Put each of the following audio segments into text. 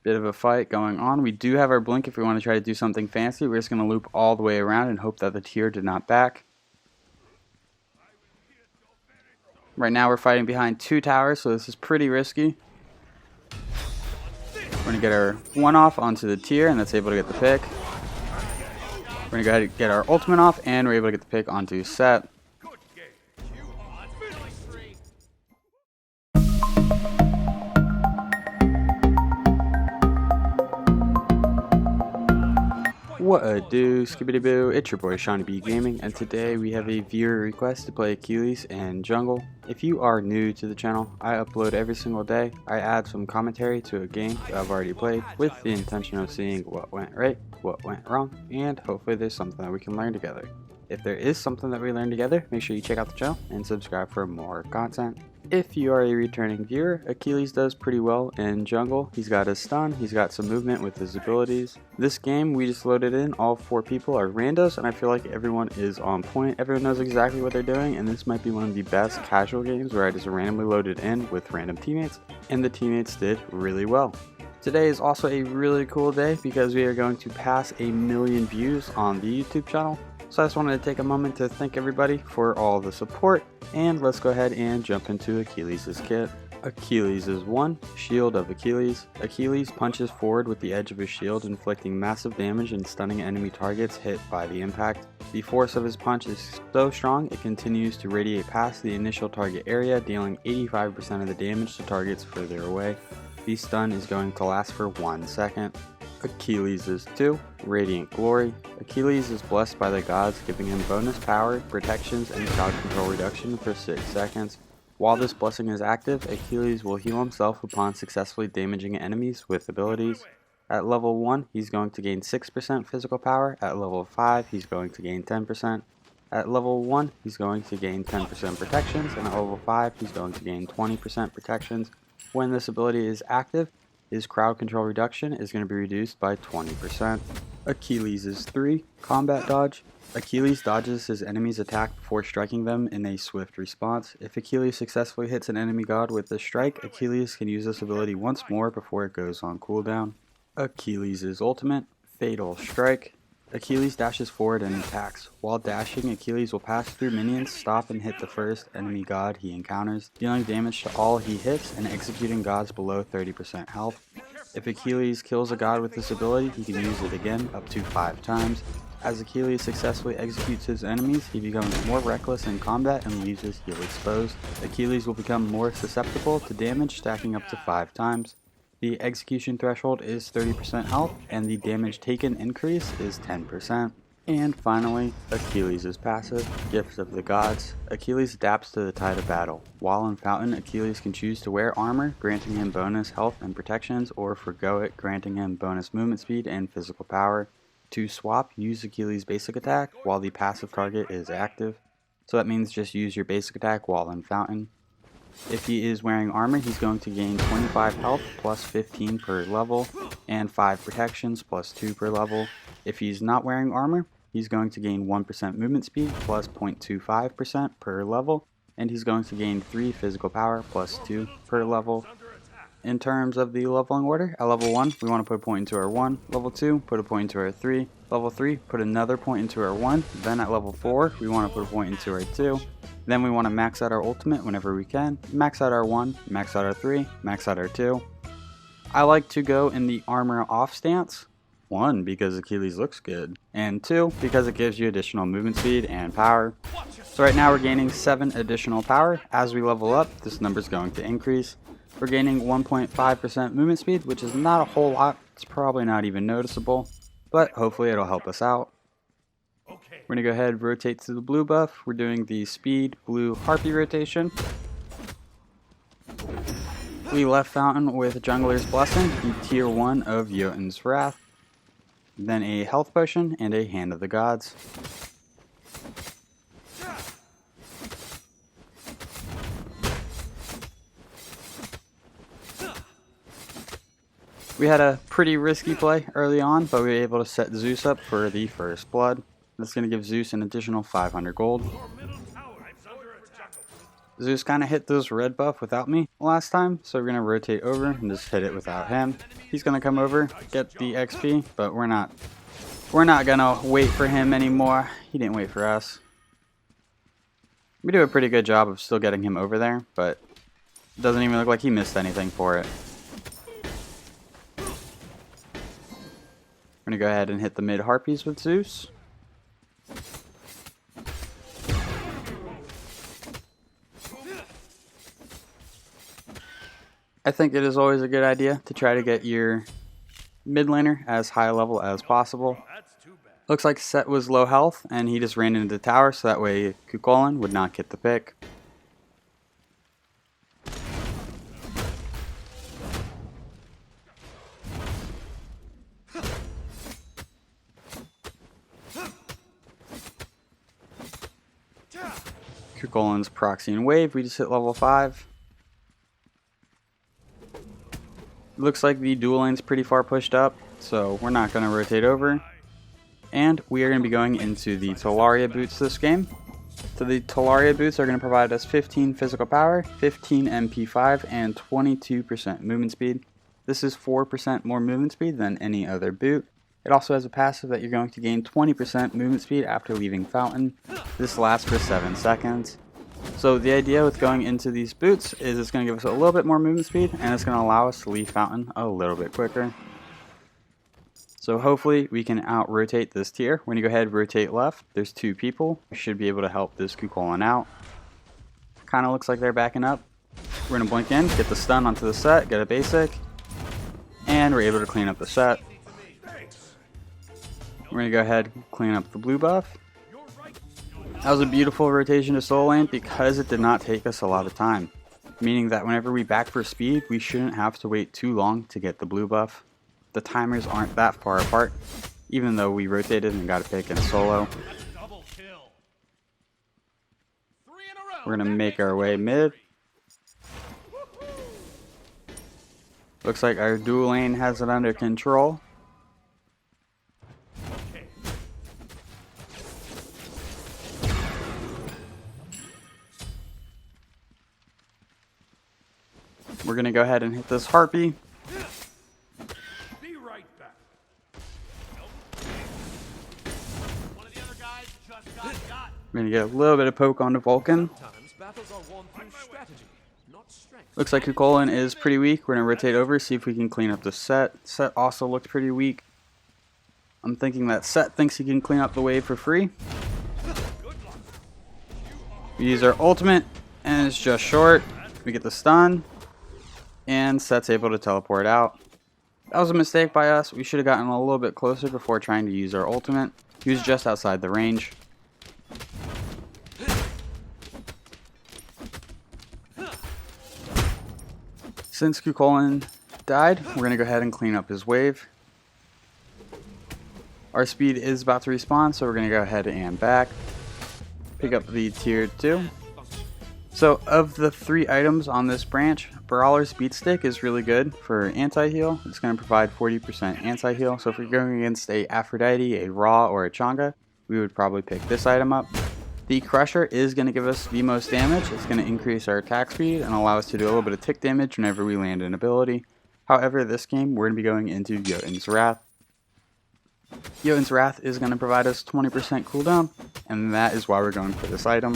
bit of a fight going on. We do have our blink if we want to try to do something fancy. We're just going to loop all the way around and hope that the tier did not back. Right now we're fighting behind 2 towers, so this is pretty risky. We're going to get our 1 off onto the tier, and that's able to get the pick. We're going to go ahead and get our ultimate off, and we're able to get the pick onto Set. What a do, skibbity boo, it's your boy SeanyB Gaming, and today we have a viewer request to play Achilles and jungle. If you are new to the channel, I upload every single day. I add some commentary to a game that I've already played with the intention of seeing what went right, what went wrong, and hopefully there's something that we can learn together. If there is something that we learn together, make sure you check out the channel and subscribe for more content. If you are a returning viewer, Achilles does pretty well in jungle. He's got his stun, he's got some movement with his abilities. This game we just loaded in, all 4 people are randos, and I feel like everyone is on point. Everyone knows exactly what they're doing, and this might be one of the best casual games where I just randomly loaded in with random teammates, and the teammates did really well. Today is also a really cool day because we are going to pass 1 million views on the YouTube channel. So I just wanted to take a moment to thank everybody for all the support, and let's go ahead and jump into Achilles' kit. Achilles is 1, Shield of Achilles. Achilles punches forward with the edge of his shield, inflicting massive damage and stunning enemy targets hit by the impact. The force of his punch is so strong it continues to radiate past the initial target area, dealing 85% of the damage to targets further away. The stun is going to last for 1 second. Achilles is 2, Radiant Glory. Achilles is blessed by the gods, giving him bonus power, protections, and crowd control reduction for 6 seconds. While this blessing is active, Achilles will heal himself upon successfully damaging enemies with abilities. At level 1, he's going to gain 6% physical power. At level 5, he's going to gain 10%. At level 1, he's going to gain 10% protections, and at level 5, he's going to gain 20% protections. When this ability is active, his crowd control reduction is going to be reduced by 20%. Achilles is 3, Combat Dodge. Achilles dodges his enemy's attack before striking them in a swift response. If Achilles successfully hits an enemy god with this strike, Achilles can use this ability once more before it goes on cooldown. Achilles is Ultimate, Fatal Strike. Achilles dashes forward and attacks. While dashing, Achilles will pass through minions, stop and hit the first enemy god he encounters, dealing damage to all he hits and executing gods below 30% health. If Achilles kills a god with this ability, he can use it again up to 5 times. As Achilles successfully executes his enemies, he becomes more reckless in combat and leaves his heal exposed. Achilles will become more susceptible to damage, stacking up to 5 times. The execution threshold is 30% health, and the damage taken increase is 10%. And finally, Achilles' passive, Gift of the Gods. Achilles adapts to the tide of battle. While in Fountain, Achilles can choose to wear armor, granting him bonus health and protections, or forgo it, granting him bonus movement speed and physical power. To swap, use Achilles' basic attack while the passive target is active. So that means just use your basic attack while in Fountain. If he is wearing armor, he's going to gain 25 health plus 15 per level, and 5 protections plus 2 per level. If he's not wearing armor, he's going to gain 1% movement speed plus 0.25% per level, and he's going to gain 3 physical power plus 2 per level. In terms of the leveling order, at level 1, we want to put a point into our 1, level 2, put a point into our 3, level 3, put another point into our 1, then at level 4, we want to put a point into our 2, then we want to max out our ultimate whenever we can, max out our 1, max out our 3, max out our 2. I like to go in the armor off stance, 1 because Achilles looks good, and 2 because it gives you additional movement speed and power. So right now we're gaining 7 additional power. As we level up, this number is going to increase. We're gaining 1.5% movement speed, which is not a whole lot. It's probably not even noticeable, but hopefully it'll help us out. We're going to go ahead and rotate to the blue buff. We're doing the speed blue harpy rotation. We left Fountain with Jungler's Blessing, the tier 1 of Jotun's Wrath, then a health potion and a Hand of the Gods. We had a pretty risky play early on, but we were able to set Zeus up for the first blood. That's going to give Zeus an additional 500 gold. Zeus kind of hit this red buff without me last time, so we're going to rotate over and just hit it without him. He's going to come over, get the XP, but we're not going to wait for him anymore. He didn't wait for us. We do a pretty good job of still getting him over there, but it doesn't even look like he missed anything for it. We're going to go ahead and hit the mid harpies with Zeus. I think it is always a good idea to try to get your mid laner as high level as possible. Looks like Set was low health and he just ran into the tower, so that way Kukulkan would not get the pick. Kukulkan's proxy and wave, we just hit level 5. Looks like the dual lane's pretty far pushed up, so we're not going to rotate over. And we are going to be going into the Talaria boots this game. So the Talaria boots are going to provide us 15 physical power, 15 MP5, and 22% movement speed. This is 4% more movement speed than any other boot. It also has a passive that you're going to gain 20% movement speed after leaving Fountain. This lasts for 7 seconds. So the idea with going into these boots is it's going to give us a little bit more movement speed, and it's going to allow us to leave Fountain a little bit quicker. So hopefully we can out-rotate this tier. When you go ahead and rotate left, there's 2 people. We should be able to help this Kukulkan out. Kind of looks like they're backing up. We're going to blink in, get the stun onto the Set, get a basic, and we're able to clean up the Set. We're going to go ahead and clean up the blue buff. That was a beautiful rotation to soul lane because it did not take us a lot of time. Meaning that whenever we back for speed, we shouldn't have to wait too long to get the blue buff. The timers aren't that far apart, even though we rotated and got a pick in solo. We're going to make our way mid. Looks like our dual lane has it under control. We're going to go ahead and hit this harpy. Be right back. One of the other guys just got. We're going to get a little bit of poke onto Vulcan. Looks like Kukulkan is pretty weak. We're going to rotate over, see if we can clean up the Set. Set also looked pretty weak. I'm thinking that Set thinks he can clean up the wave for free. We use our ultimate, and it's just short. We get the stun. And Set's able to teleport out. That was a mistake by us. We should have gotten a little bit closer before trying to use our ultimate. He was just outside the range. Since Kukulkan died, we're going to go ahead and clean up his wave. Our speed is about to respawn, so we're going to go ahead and back. Pick up the tier 2. So of the 3 items on this branch, Brawler's Beatstick is really good for anti-heal. It's going to provide 40% anti-heal. So if we're going against a Aphrodite, a Ra, or a Chang'e, we would probably pick this item up. The Crusher is going to give us the most damage. It's going to increase our attack speed and allow us to do a little bit of tick damage whenever we land an ability. However, this game we're going to be going into Jotun's Wrath. Jotun's Wrath is going to provide us 20% cooldown, and that is why we're going for this item.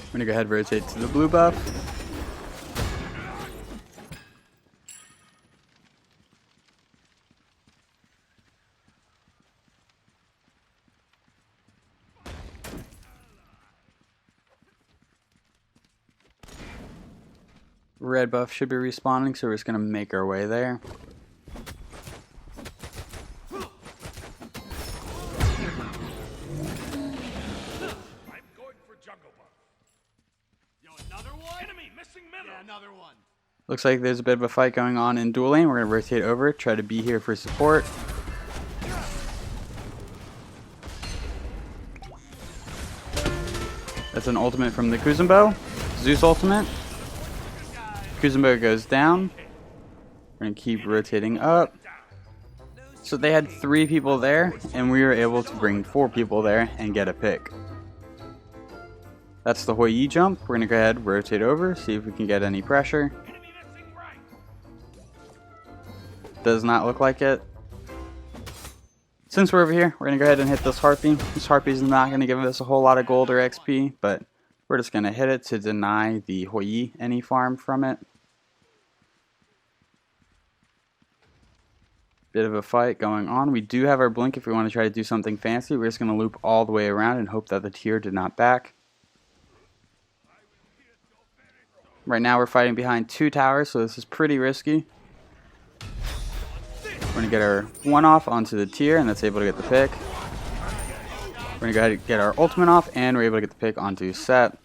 I'm going to go ahead and rotate to the blue buff. Red buff should be respawning, so we're just going to make our way there. Looks like there's a bit of a fight going on in dual lane. We're going to rotate over, try to be here for support. That's an ultimate from the Kuzumbo. Zeus ultimate. Kuzumbo goes down. We're going to keep rotating up. So they had 3 people there, and we were able to bring 4 people there and get a pick. That's the Hoi jump. We're going to go ahead, rotate over, see if we can get any pressure. Does not look like it. Since we're over here, we're going to go ahead and hit this Harpy. This Harpy is not going to give us a whole lot of gold or XP, but we're just going to hit it to deny the Hoi any farm from it. Bit of a fight going on. We do have our blink if we want to try to do something fancy. We're just going to loop all the way around and hope that the tier did not back. Right now we're fighting behind 2 towers, so this is pretty risky. We're going to get our 1 off onto the tier, and that's able to get the pick. We're going to go ahead and get our ultimate off, and we're able to get the pick onto Set.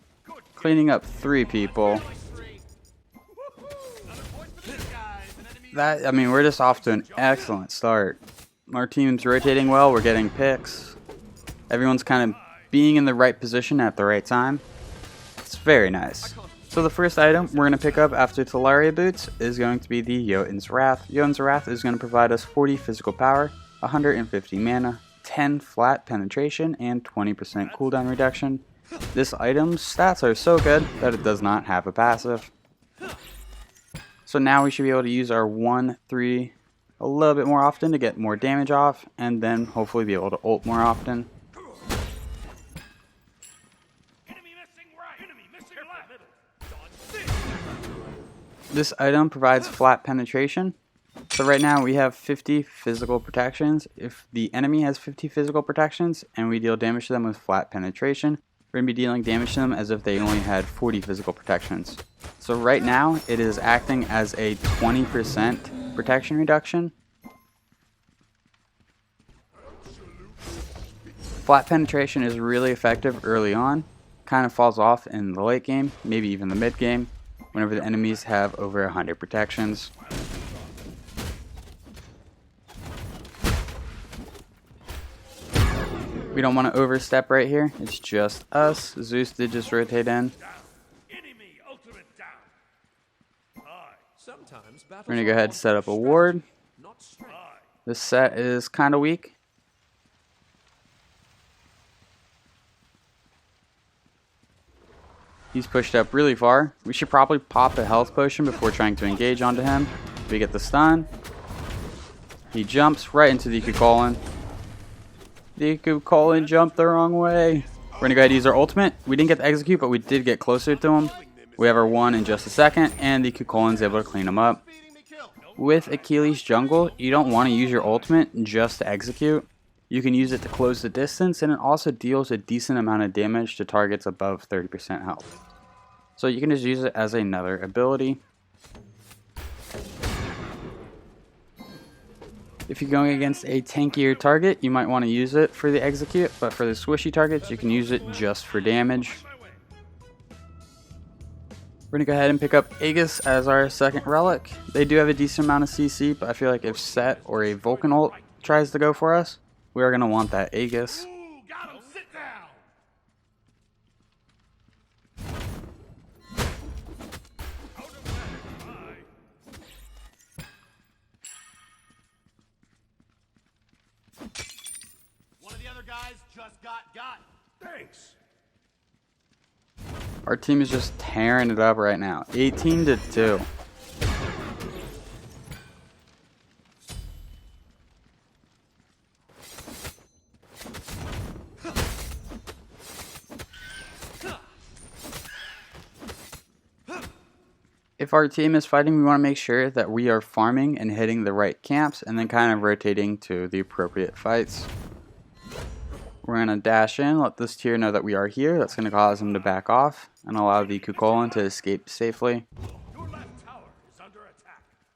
Cleaning up 3 people. I mean, we're just off to an excellent start. Our team's rotating well, we're getting picks. Everyone's kind of being in the right position at the right time. It's very nice. So the first item we're going to pick up after Talaria boots is going to be the Jotun's Wrath. Jotun's Wrath is going to provide us 40 physical power, 150 mana, 10 flat penetration, and 20% cooldown reduction. This item's stats are so good that it does not have a passive. So now we should be able to use our 1-3 a little bit more often to get more damage off, and then hopefully be able to ult more often. This item provides flat penetration. So right now we have 50 physical protections. If the enemy has 50 physical protections and we deal damage to them with flat penetration, we're going to be dealing damage to them as if they only had 40 physical protections. So right now, it is acting as a 20% protection reduction. Flat penetration is really effective early on. Kind of falls off in the late game, maybe even the mid game, whenever the enemies have over 100 protections. We don't want to overstep right here. It's just us. Zeus did just rotate in. We're going to go ahead and set up a ward. This set is kind of weak. He's pushed up really far. We should probably pop a health potion before trying to engage onto him. We get the stun. He jumps right into the Cuchulainn. The Cuchulainn jumped the wrong way. We're going to go ahead and use our ultimate. We didn't get to execute, but we did get closer to him. We have our 1 in just a second, and the Cuchulainn's able to clean him up. With Achilles jungle, you don't want to use your ultimate just to execute. You can use it to close the distance, and it also deals a decent amount of damage to targets above 30% health. So you can just use it as another ability. If you're going against a tankier target, you might want to use it for the execute, but for the swishy targets, you can use it just for damage. We're going to go ahead and pick up Aegis as our second relic. They do have a decent amount of CC, but I feel like if Set or a Vulcan ult tries to go for us, we are going to want that Aegis. One of the other guys just got. Thanks. Our team is just tearing it up right now. 18-2. If our team is fighting, we want to make sure that we are farming and hitting the right camps and then kind of rotating to the appropriate fights. We're going to dash in, let this tier know that we are here. That's going to cause him to back off and allow the Cuchulainn to escape safely.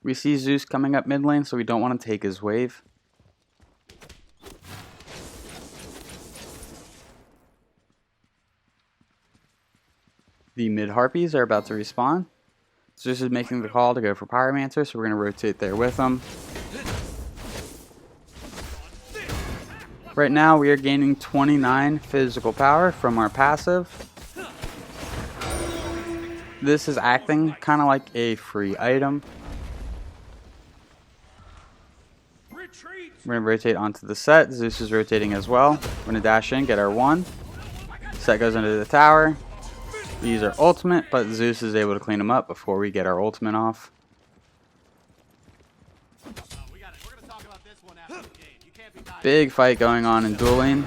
We see Zeus coming up mid lane, so we don't want to take his wave. The mid Harpies are about to respawn. Zeus is making the call to go for Pyromancer, so we're going to rotate there with him. Right now we are gaining 29 physical power from our passive. This is acting kind of like a free item. Retreat! We're going to rotate onto the set. Zeus is rotating as well. We're going to dash in, get our 1. Set goes into the tower. We use our ultimate, but Zeus is able to clean him up before we get our ultimate off. Big fight going on in dual lane.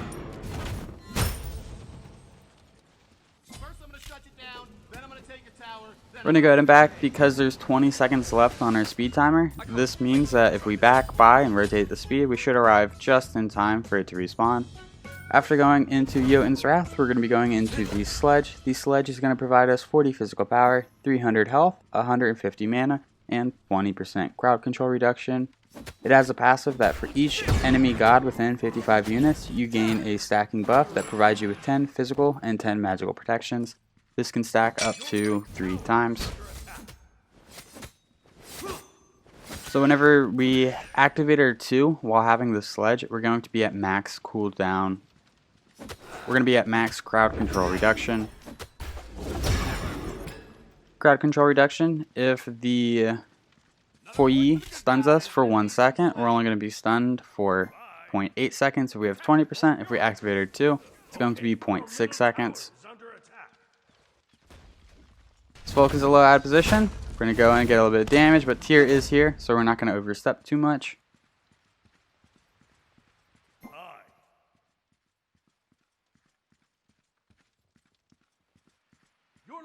We're going to go ahead and back because there's 20 seconds left on our speed timer. This means that if we back by and rotate the speed, we should arrive just in time for it to respawn. After going into Jotun's Wrath, we're going to be going into the Sledge. The Sledge is going to provide us 40 physical power, 300 health, 150 mana, and 20% crowd control reduction. It has a passive that for each enemy god within 55 units, you gain a stacking buff that provides you with 10 physical and 10 magical protections. This can stack up to 3 times. So whenever we activate our 2 while having the Sledge, we're going to be at max cooldown. We're going to be at max crowd control reduction. Crowd control reduction, if the Hoi stuns us for 1 second, we're only going to be stunned for 0.8 seconds. If we have 20%, if we activate our 2, it's going to be 0.6 seconds. This Volk is a low ad position. We're going to go in and get a little bit of damage, but tier is here, so we're not going to overstep too much.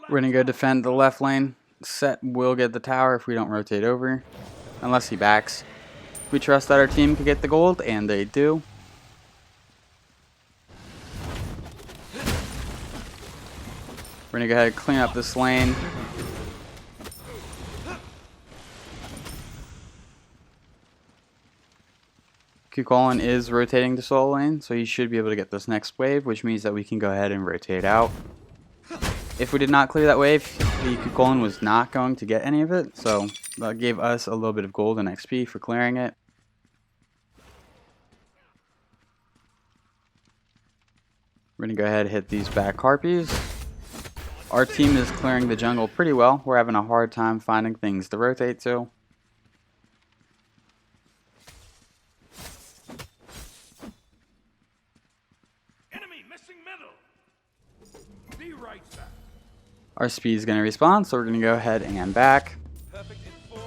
We're going to go defend the left lane. Set will get the tower if we don't rotate over, unless he backs. We trust that our team can get the gold, and they do. We're going to go ahead and clean up this lane. Kukulkan is rotating to solo lane, so he should be able to get this next wave, which means that we can go ahead and rotate out. If we did not clear that wave, the Kukulkan was not going to get any of it, so that gave us a little bit of gold and XP for clearing it. We're going to go ahead and hit these back harpies. Our team is clearing the jungle pretty well. We're having a hard time finding things to rotate to. Enemy missing middle. Be right back. Our speed is going to respawn, so we're going to go ahead and back.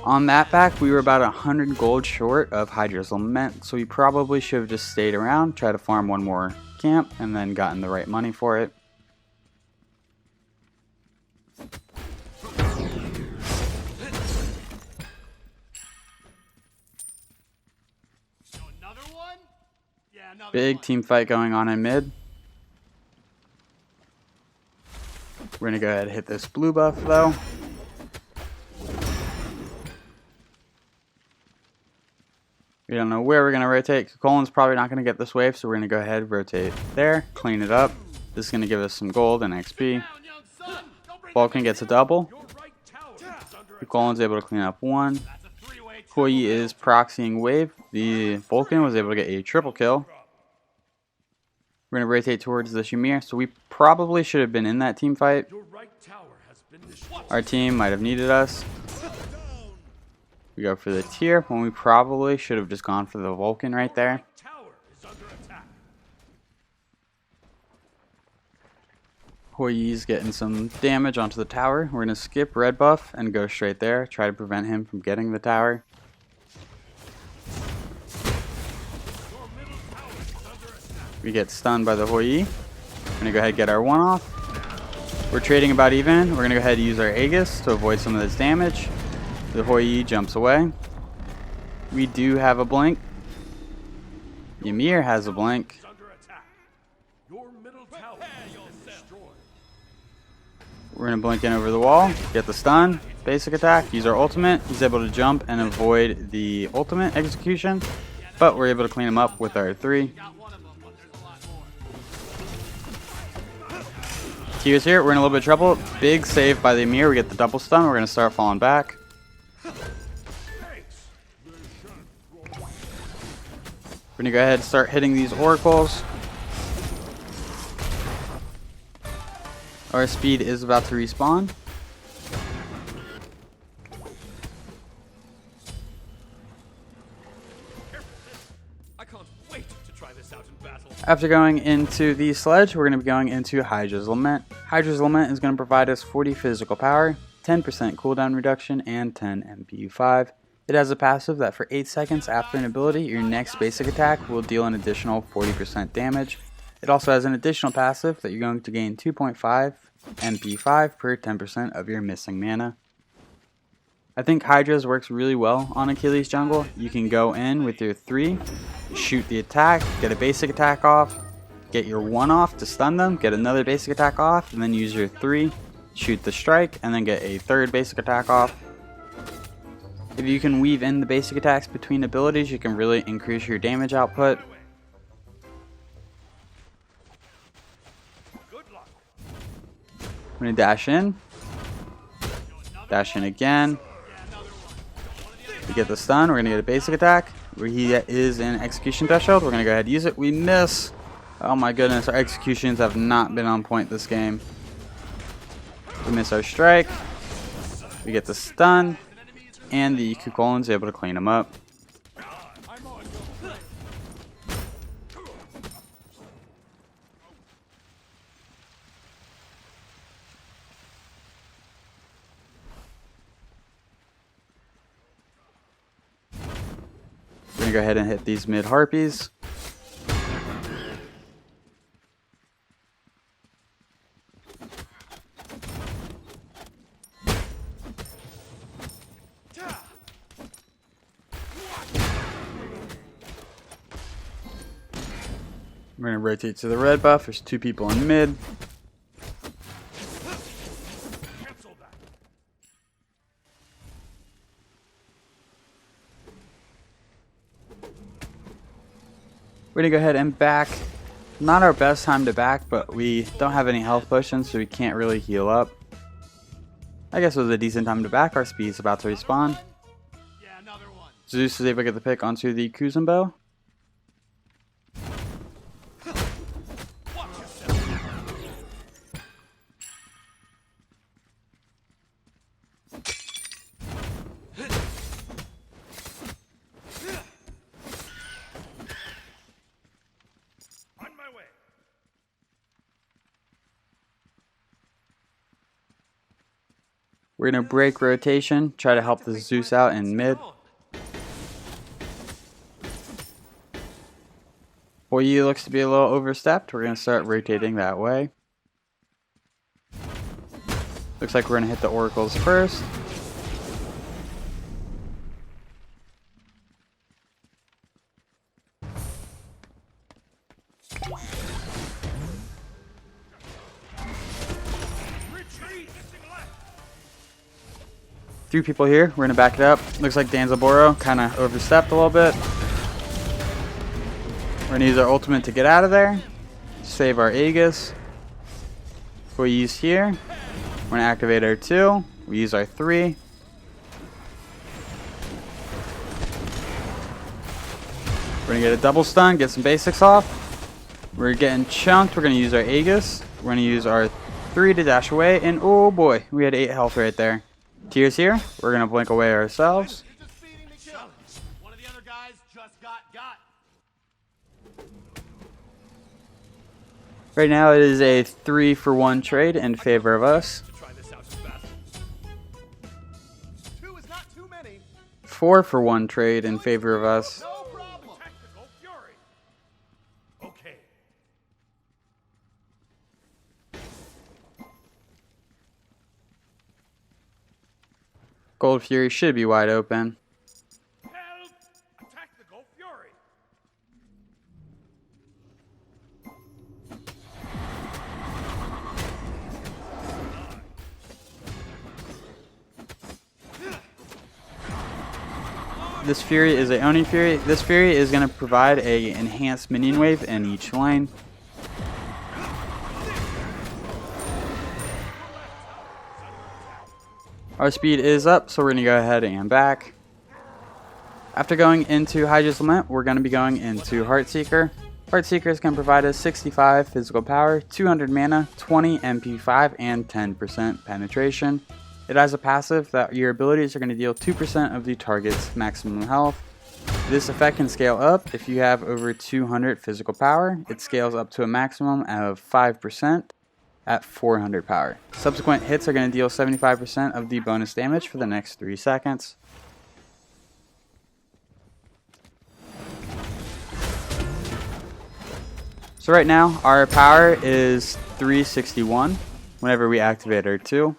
On that back, we were about 100 gold short of Hydra's Lament, so we probably should have just stayed around, tried to farm one more camp, and then gotten the right money for it. Big team fight going on in mid. We're going to go ahead and hit this blue buff though. We don't know where we're going to rotate. Kukulkan's probably not going to get this wave, so we're going to go ahead and rotate there, clean it up. This is going to give us some gold and XP. Vulcan gets a double. Kukulkan's able to clean up 1. Hoi is proxying wave. The Vulcan was able to get a triple kill. We're going to rotate towards the Shamir, so we probably should have been in that team fight. Our team might have needed us. We go for the tier when we probably should have just gone for the Vulcan right there. Hoi's getting some damage onto the tower. We're going to skip red buff and go straight there. Try to prevent him from getting the tower. We get stunned by the Hoi. We're going to go ahead and get our 1 off. We're trading about even. We're going to go ahead and use our Aegis to avoid some of this damage. The Hoi jumps away. We do have a blink. Ymir has a blink. We're going to blink in over the wall, get the stun, basic attack, use our ultimate. He's able to jump and avoid the ultimate execution, but we're able to clean him up with our 3. Q is here, we're in a little bit of trouble. Big save by the Ymir, we get the double stun, we're going to start falling back. We're going to go ahead and start hitting these oracles. Our speed is about to respawn. After going into the Sledge, we're going to be going into Hydra's Lament. Hydra's Lament is going to provide us 40 physical power, 10% cooldown reduction, and 10 MPU5. It has a passive that for 8 seconds after an ability, your next basic attack will deal an additional 40% damage. It also has an additional passive that you're going to gain 2.5 MP5 per 10% of your missing mana. I think Hydra's works really well on Achilles jungle. You can go in with your 3, shoot the attack, get a basic attack off, get your 1 off to stun them, get another basic attack off, and then use your 3, shoot the strike, and then get a 3rd basic attack off. If you can weave in the basic attacks between abilities, you can really increase your damage output. I'm going to dash in again. We get the stun, we're going to get a basic attack. Where he is in execution threshold, we're going to go ahead and use it. We miss. Oh my goodness, our executions have not been on point this game. We miss our strike. We get the stun. And the Kukolin's able to clean him up. We're going to go ahead and hit these mid harpies. We're going to rotate to the red buff. There's 2 people in mid. We're going to go ahead and back. Not our best time to back, but we don't have any health potions, so we can't really heal up. I guess it was a decent time to back. Our speed's about to respawn. Zeus is able to get the pick onto the Kuzumbo. We're going to break rotation, try to help the Zeus out in mid. Boyi looks to be a little overstepped. We're going to start rotating that way. Looks like we're going to hit the oracles first. Few people here. We're gonna back it up. Looks like Danzaboro kind of overstepped a little bit. We're gonna use our ultimate to get out of there. Save our Aegis. We use here. We're gonna activate our 2. We use our 3. We're gonna get a double stun, get some basics off. We're getting chunked. We're gonna use our Aegis. We're gonna use our 3 to dash away, and oh boy, we had 8 health right there. Tears here. We're gonna blink away ourselves. One of the other guys just got. Right now it is a 3-for-1 trade in favor of us. 4-for-1 trade in favor of us. Gold Fury should be wide open. Attack the Gold Fury. This Fury is a Oni Fury. This Fury is going to provide a enhanced minion wave in each lane. Our speed is up, so we're going to go ahead and back. After going into Hydra's Lament, we're going to be going into Heartseeker. Heartseeker is going to provide us 65 physical power, 200 mana, 20 MP5, and 10% penetration. It has a passive that your abilities are going to deal 2% of the target's maximum health. This effect can scale up if you have over 200 physical power. It scales up to a maximum of 5% at 400 power. Subsequent hits are going to deal 75% of the bonus damage for the next 3 seconds. So right now, our power is 361 whenever we activate our 2.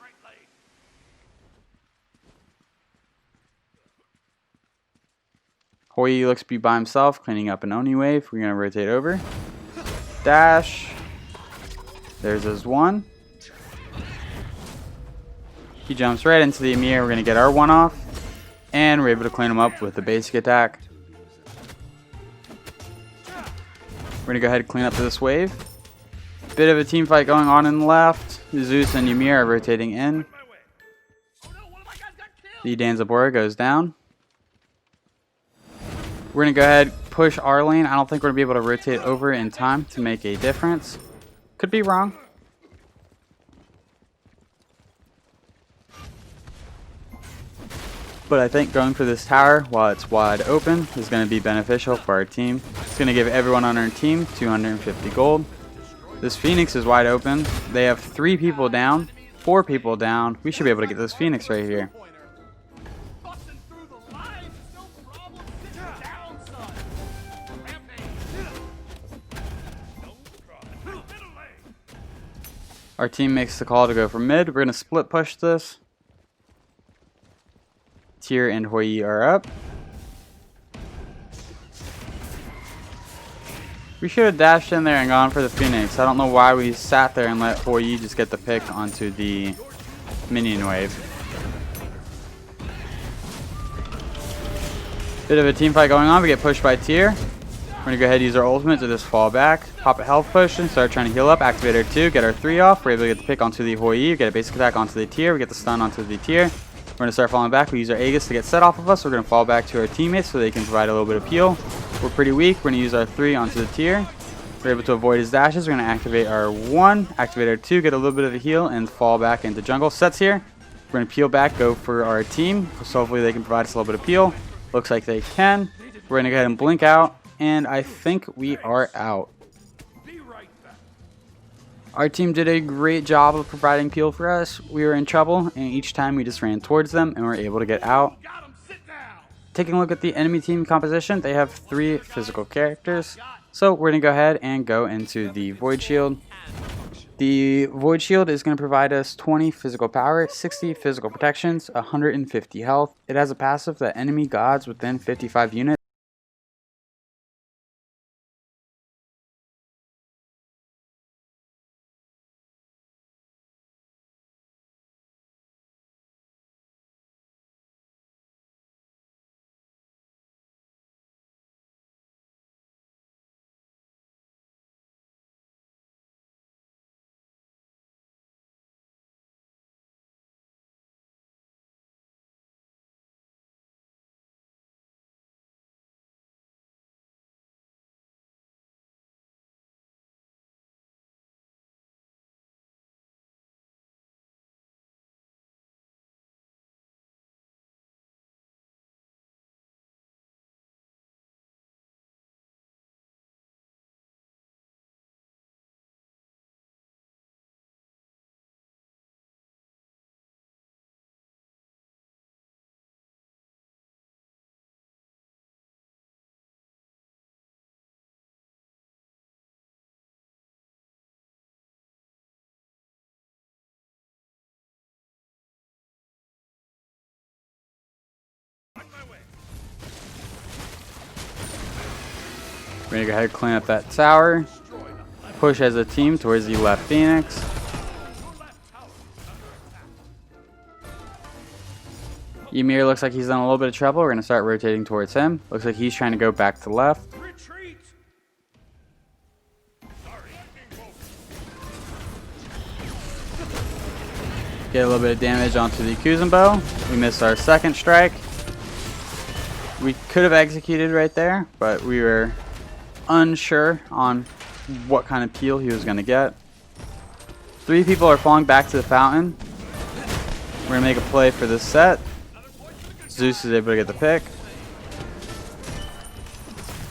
Hoi looks to be by himself, cleaning up an Oni wave. We're going to rotate over. Dash. There's his 1. He jumps right into the Ymir. We're going to get our 1 off. And we're able to clean him up with the basic attack. We're going to go ahead and clean up this wave. Bit of a team fight going on the left. Zeus and Ymir are rotating in. The Danzabora goes down. We're going to go ahead and push our lane. I don't think we're going to be able to rotate over in time to make a difference. Could be wrong. But I think going for this tower while it's wide open is going to be beneficial for our team. It's going to give everyone on our team 250 gold. This Phoenix is wide open. They have 3 people down, 4 people down. We should be able to get this Phoenix right here. Our team makes the call to go for mid. We're going to split push this. Tyr and Hoi are up. We should have dashed in there and gone for the Phoenix. I don't know why we sat there and let Hoi just get the pick onto the minion wave. Bit of a team fight going on. We get pushed by Tyr. We're going to go ahead and use our ultimate to just fall back. Pop a health potion, start trying to heal up, activate our 2, get our 3 off. We're able to get the pick onto the Hoi, get a basic attack onto the Tyr, we get the stun onto the Tyr. We're going to start falling back. We use our Aegis to get set off of us. We're going to fall back to our teammates so they can provide a little bit of heal. We're pretty weak. We're going to use our 3 onto the Tyr. We're able to avoid his dashes. We're going to activate our 1, activate our 2, get a little bit of a heal, and fall back into jungle. Sets here. We're going to peel back, go for our team. So hopefully they can provide us a little bit of peel. Looks like they can. We're going to go ahead and blink out. And I think we are out. Our team did a great job of providing peel for us. We were in trouble, and each time we just ran towards them and were able to get out. Taking a look at the enemy team composition, they have 3 physical characters. So we're going to go ahead and go into the Void Shield. The Void Shield is going to provide us 20 physical power, 60 physical protections, 150 health. It has a passive that enemy gods within 55 units We're going to go ahead and clean up that tower. Push as a team towards the left Phoenix. Ymir looks like he's in a little bit of trouble. We're going to start rotating towards him. Looks like he's trying to go back to left. Get a little bit of damage onto the Kuzumbo. We missed our second strike. We could have executed right there, but we were unsure on what kind of peel he was going to get. 3 people are falling back to the fountain. We're going to make a play for this set. Zeus is able to get the pick.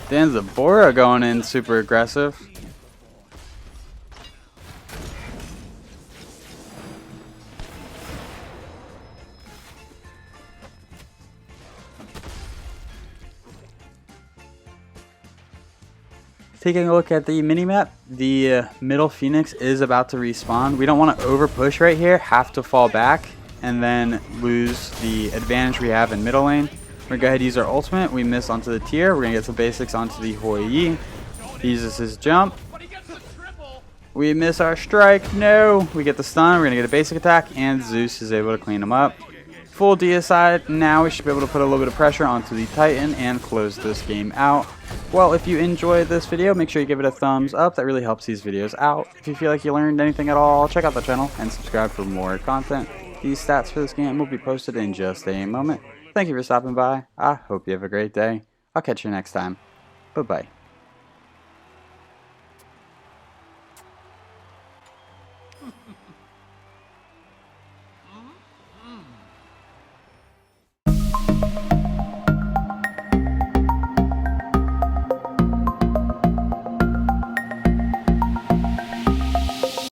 Danzabora going in super aggressive. Taking a look at the minimap, the middle Phoenix is about to respawn. We don't want to over push right here, have to fall back, and then lose the advantage we have in middle lane. We're going to go ahead and use our ultimate. We miss onto the tier. We're going to get some basics onto the Hoi Yi. He uses his jump. We miss our strike. No. We get the stun. We're going to get a basic attack, and Zeus is able to clean him up. Full deicide. Now we should be able to put a little bit of pressure onto the Titan and close this game out. Well, if you enjoyed this video, make sure you give it a thumbs up. That really helps these videos out. If you feel like you learned anything at all, check out the channel and subscribe for more content. These stats for this game will be posted in just a moment. Thank you for stopping by. I hope you have a great day. I'll catch you next time. Bye-bye.